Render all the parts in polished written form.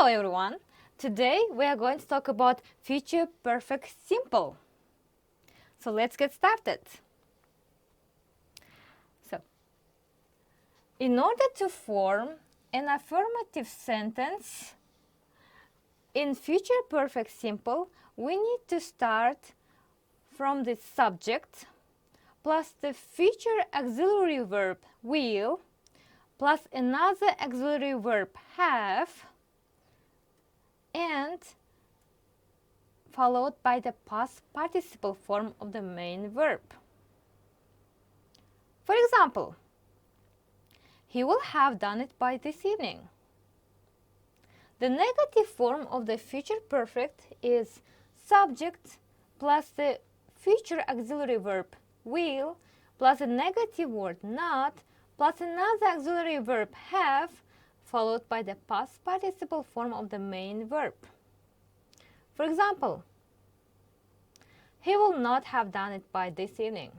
Hello everyone! Today we are going to talk about future perfect simple. So let's get started. So, in order to form an affirmative sentence in future perfect simple, we need to start from the subject plus the future auxiliary verb will plus another auxiliary verb have and followed by the past participle form of the main verb. For example, he will have done it by this evening. The negative form of the future perfect is subject plus the future auxiliary verb will plus a negative word not plus another auxiliary verb have followed by the past participle form of the main verb. For example, he will not have done it by this evening.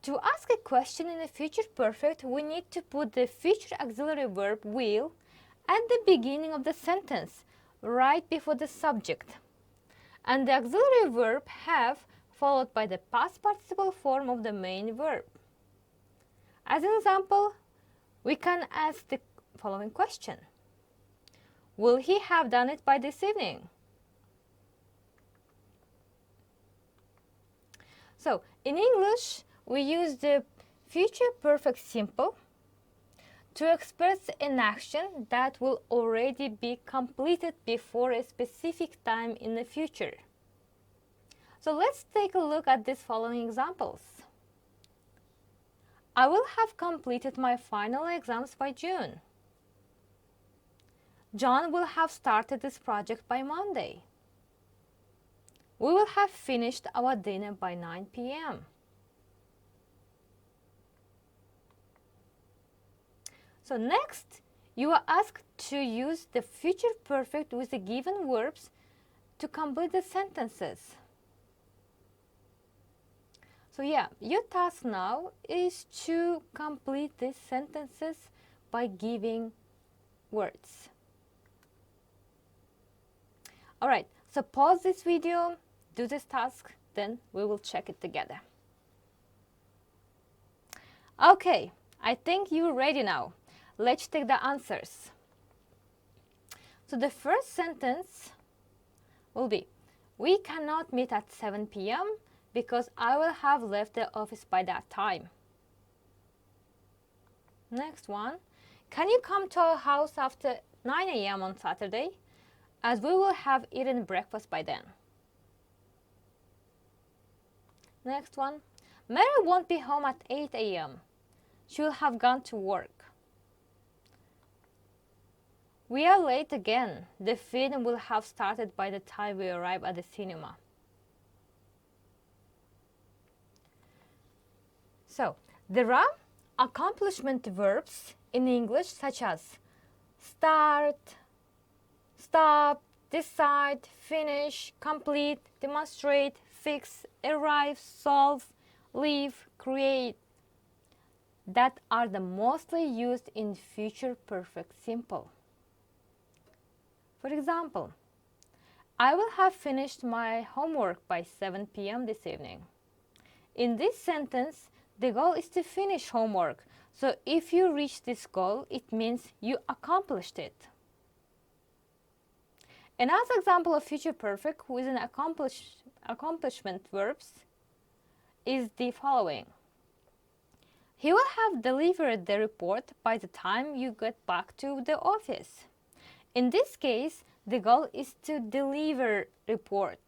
To ask a question in the future perfect, we need to put the future auxiliary verb will at the beginning of the sentence, right before the subject, and the auxiliary verb have followed by the past participle form of the main verb. As an example, we can ask the following question: will he have done it by this evening? So, in English, we use the future perfect simple to express an action that will already be completed before a specific time in the future. So let's take a look at these following examples. I will have completed my final exams by June. John will have started this project by Monday. We will have finished our dinner by 9 p.m. So next, you are asked to use the future perfect with the given verbs to complete the sentences. So yeah, your task now is to complete these sentences by giving words. Alright, so pause this video, do this task, then we will check it together. Okay, I think you're ready now. Let's take the answers. So the first sentence will be, we cannot meet at 7 p.m. because I will have left the office by that time. Next one, can you come to our house after 9 a.m. on Saturday, as we will have eaten breakfast by then? Next one, Mary won't be home at 8 a.m. She will have gone to work. We are late again. The film will have started by the time we arrive at the cinema. So, there are accomplishment verbs in English such as start, stop, decide, finish, complete, demonstrate, fix, arrive, solve, leave, create, that are the mostly used in future perfect simple. For example, I will have finished my homework by 7 p.m. this evening. In this sentence, the goal is to finish homework. So if you reach this goal, it means you accomplished it. Another example of future perfect with an accomplishment verbs is the following. He will have delivered the report by the time you get back to the office. In this case, the goal is to deliver report.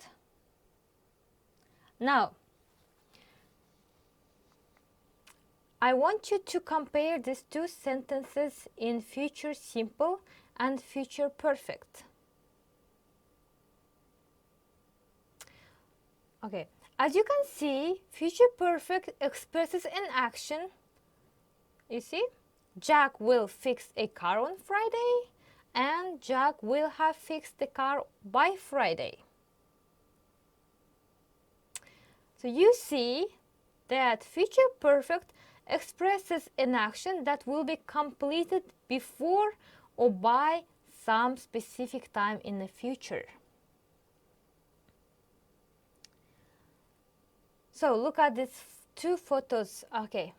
Now, I want you to compare these two sentences in future simple and future perfect. Okay, as you can see, future perfect expresses an action. You see, Jack will fix a car on Friday, and Jack will have fixed the car by Friday. So you see that future perfect expresses an action that will be completed before or by some specific time in the future. So look at these two photos. Okay.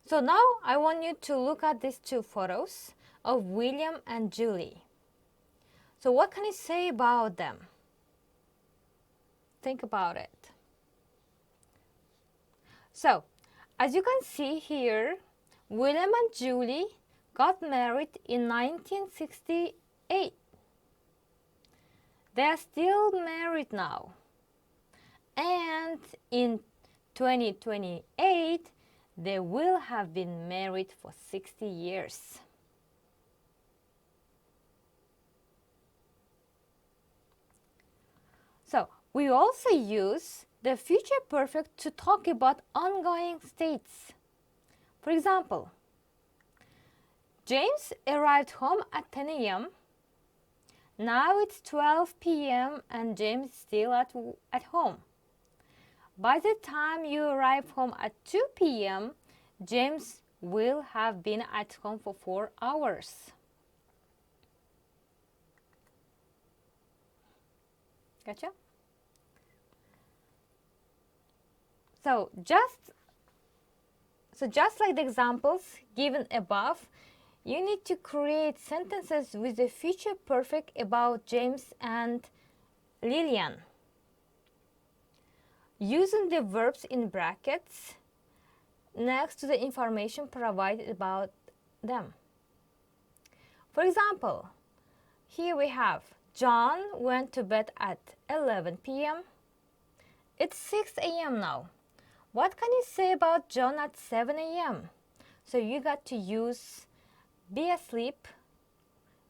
So now I want you to look at these two photos of William and Julie. So what can you say about them? Think about it. So, as you can see here, William and Julie got married in 1968. They are still married now. And in 2028, they will have been married for 60 years. So, we also use the future perfect to talk about ongoing states. For example, James arrived home at 10 a.m. Now it's 12 p.m. and James is still at home. By the time you arrive home at 2 p.m., James will have been at home for 4 hours. Gotcha? So just like the examples given above, you need to create sentences with the future perfect about James and Lillian, using the verbs in brackets next to the information provided about them. For example, here we have John went to bed at 11 p.m. It's 6 a.m. now. What can you say about John at 7 a.m.? So you got to use be asleep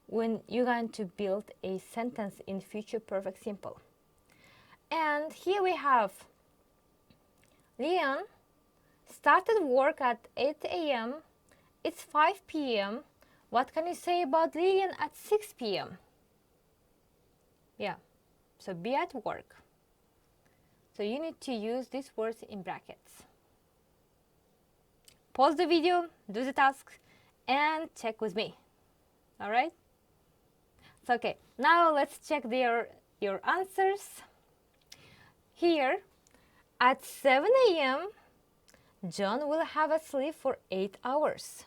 when you're going to build a sentence in future perfect simple. And here we have Leon started work at 8 a.m. It's 5 p.m. What can you say about Lillian at 6 p.m.? Yeah, so be at work. So you need to use these words in brackets. Pause the video, do the task, and check with me. All right? So, okay, now let's check your answers. Here, at 7 a.m., John will have a sleep for 8 hours.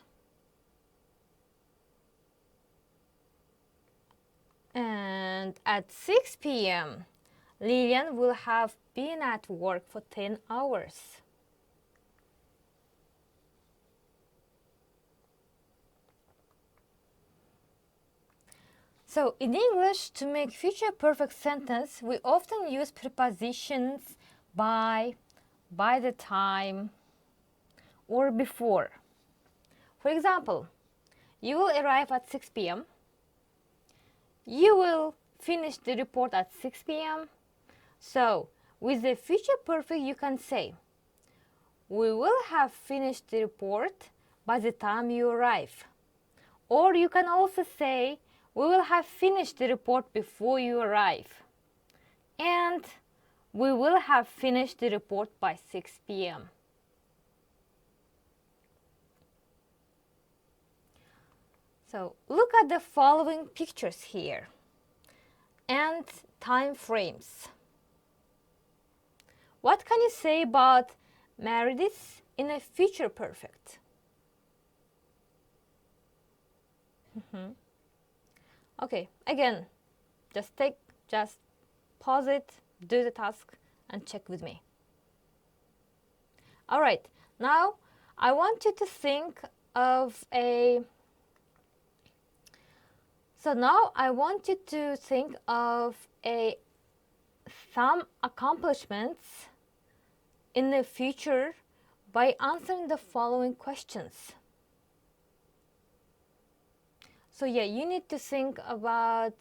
And at 6 p.m., Lillian will have been at work for 10 hours. So in English, to make future perfect sentence, we often use prepositions by the time, or before. For example, you will arrive at 6 p.m. You will finish the report at 6 p.m. So, with the future perfect, you can say, we will have finished the report by the time you arrive. Or you can also say, we will have finished the report before you arrive. And we will have finished the report by 6 p.m. So look at the following pictures here and time frames. What can you say about Meredith in a future perfect? Okay, again, just pause it, do the task, and check with me. All right, now I want you to think of some accomplishments in the future by answering the following questions. So yeah, you need to think about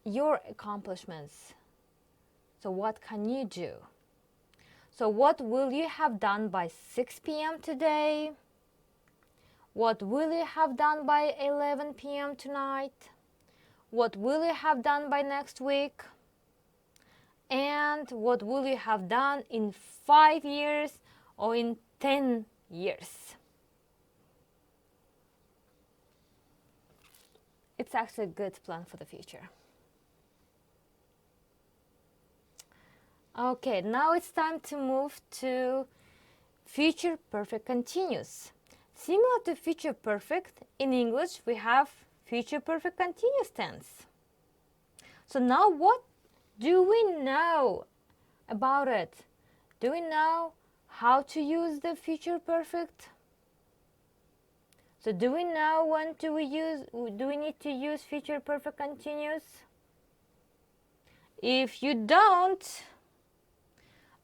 your accomplishments. So what can you do? So what will you have done by 6 p.m. today? What will you have done by 11 p.m. tonight? What will you have done by next week? And what will you have done in 5 years or in 10 years. It's actually a good plan for the future. Okay, now it's time to move to future perfect continuous. Similar to future perfect, in English we have future perfect continuous tense. So now what do we know about it? Do we know how to use the future perfect? So do we know when do we need to use future perfect continuous? If you don't,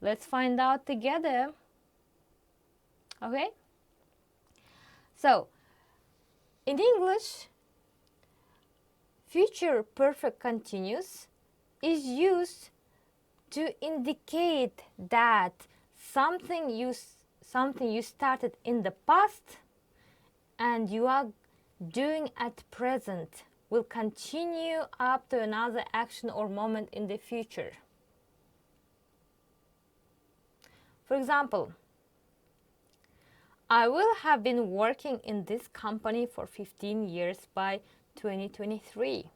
let's find out together. Okay? So, in English, future perfect continuous is used to indicate that something you started in the past and you are doing at present will continue up to another action or moment in the future. For example, I will have been working in this company for 15 years by 2023.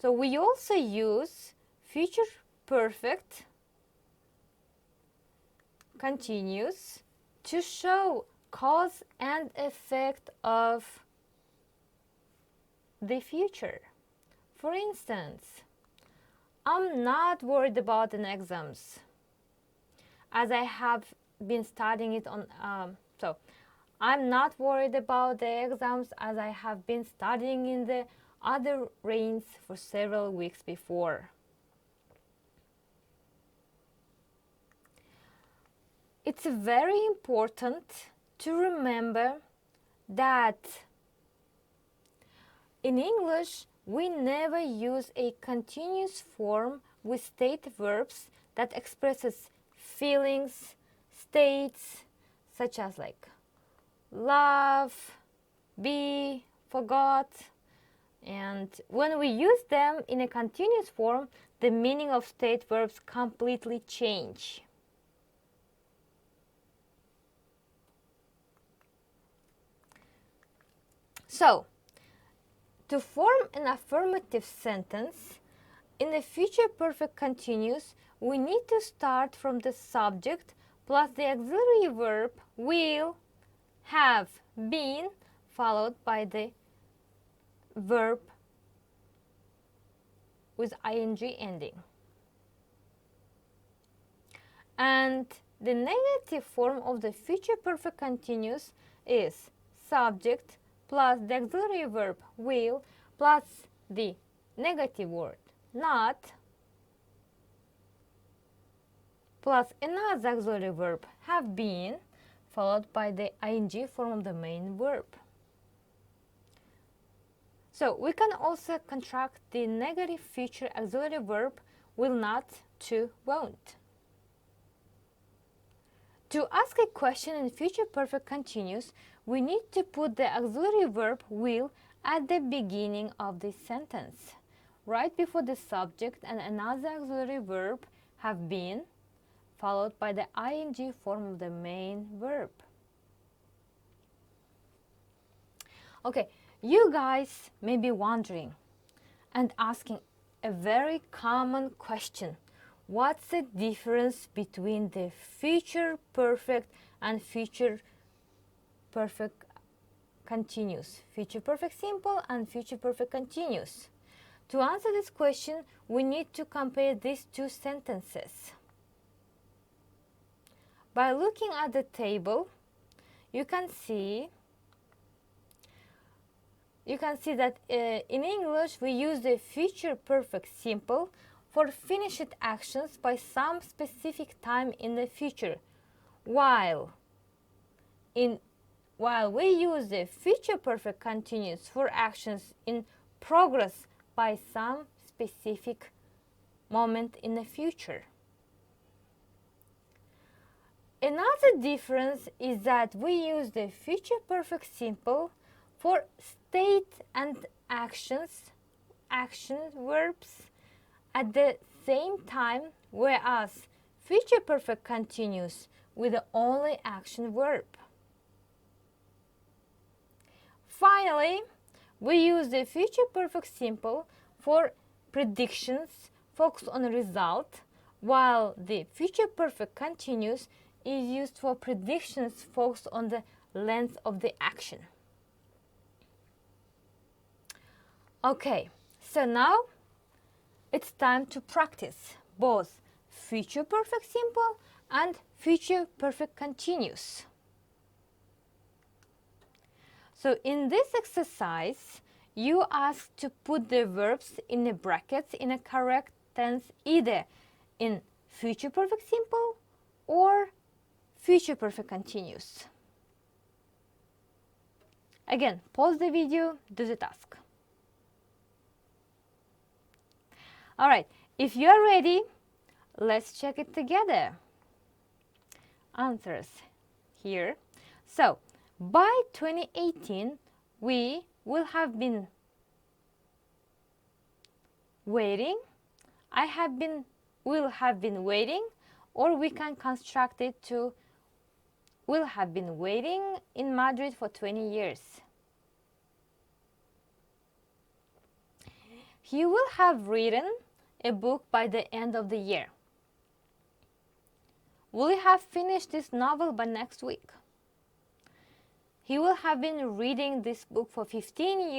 So we also use future perfect continuous to show cause and effect of the future. For instance, I'm not worried about an exams as I have been studying it on so I'm not worried about the exams as I have been studying in the other range for several weeks before. It's very important to remember that in English we never use a continuous form with state verbs that expresses feelings, states such as like love, be, forgot, and when we use them in a continuous form, the meaning of state verbs completely change. So, to form an affirmative sentence, in the future perfect continuous, we need to start from the subject plus the auxiliary verb will, have, been, followed by the verb with ing ending. And the negative form of the future perfect continuous is subject plus the auxiliary verb will plus the negative word not plus another auxiliary verb have been followed by the ing form of the main verb. So we can also contract the negative future auxiliary verb will not to won't. To ask a question in future perfect continuous, we need to put the auxiliary verb will at the beginning of the sentence, right before the subject, and another auxiliary verb have been, followed by the ing form of the main verb. Okay, you guys may be wondering and asking a very common question. What's the difference between the future perfect and future perfect continuous? Future perfect simple and future perfect continuous. To answer this question, we need to compare these two sentences. By looking at the table, you can see that in English we use the future perfect simple for finished actions by some specific time in the future, while we use the future perfect continuous for actions in progress by some specific moment in the future. Another difference is that we use the future perfect simple for state and action verbs at the same time, whereas future perfect continuous with the only action verb. Finally, we use the future perfect simple for predictions focused on a result, while the future perfect continuous is used for predictions focused on the length of the action. Okay, so now it's time to practice both future perfect simple and future perfect continuous. So in this exercise, you asked to put the verbs in the brackets in a correct tense, either in future perfect simple or future perfect continuous. Again, pause the video, do the task. Alright, if you are ready, let's check it together. Answers here. So, by 2018, we will have been waiting. Will have been waiting, or we can construct it to will have been waiting in Madrid for 20 years. He will have written a book by the end of the year. Will he have finished this novel by next week? He will have been reading this book for 15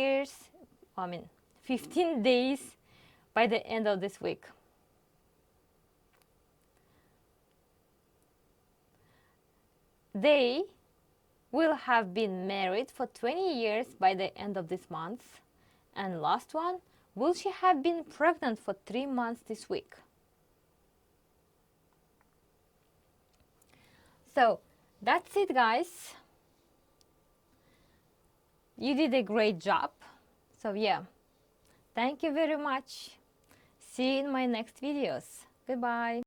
days by the end of this week. They will have been married for 20 years by the end of this month. And last one, will she have been pregnant for 3 months this week? So that's it, guys. You did a great job. So yeah, thank you very much. See you in my next videos. Goodbye.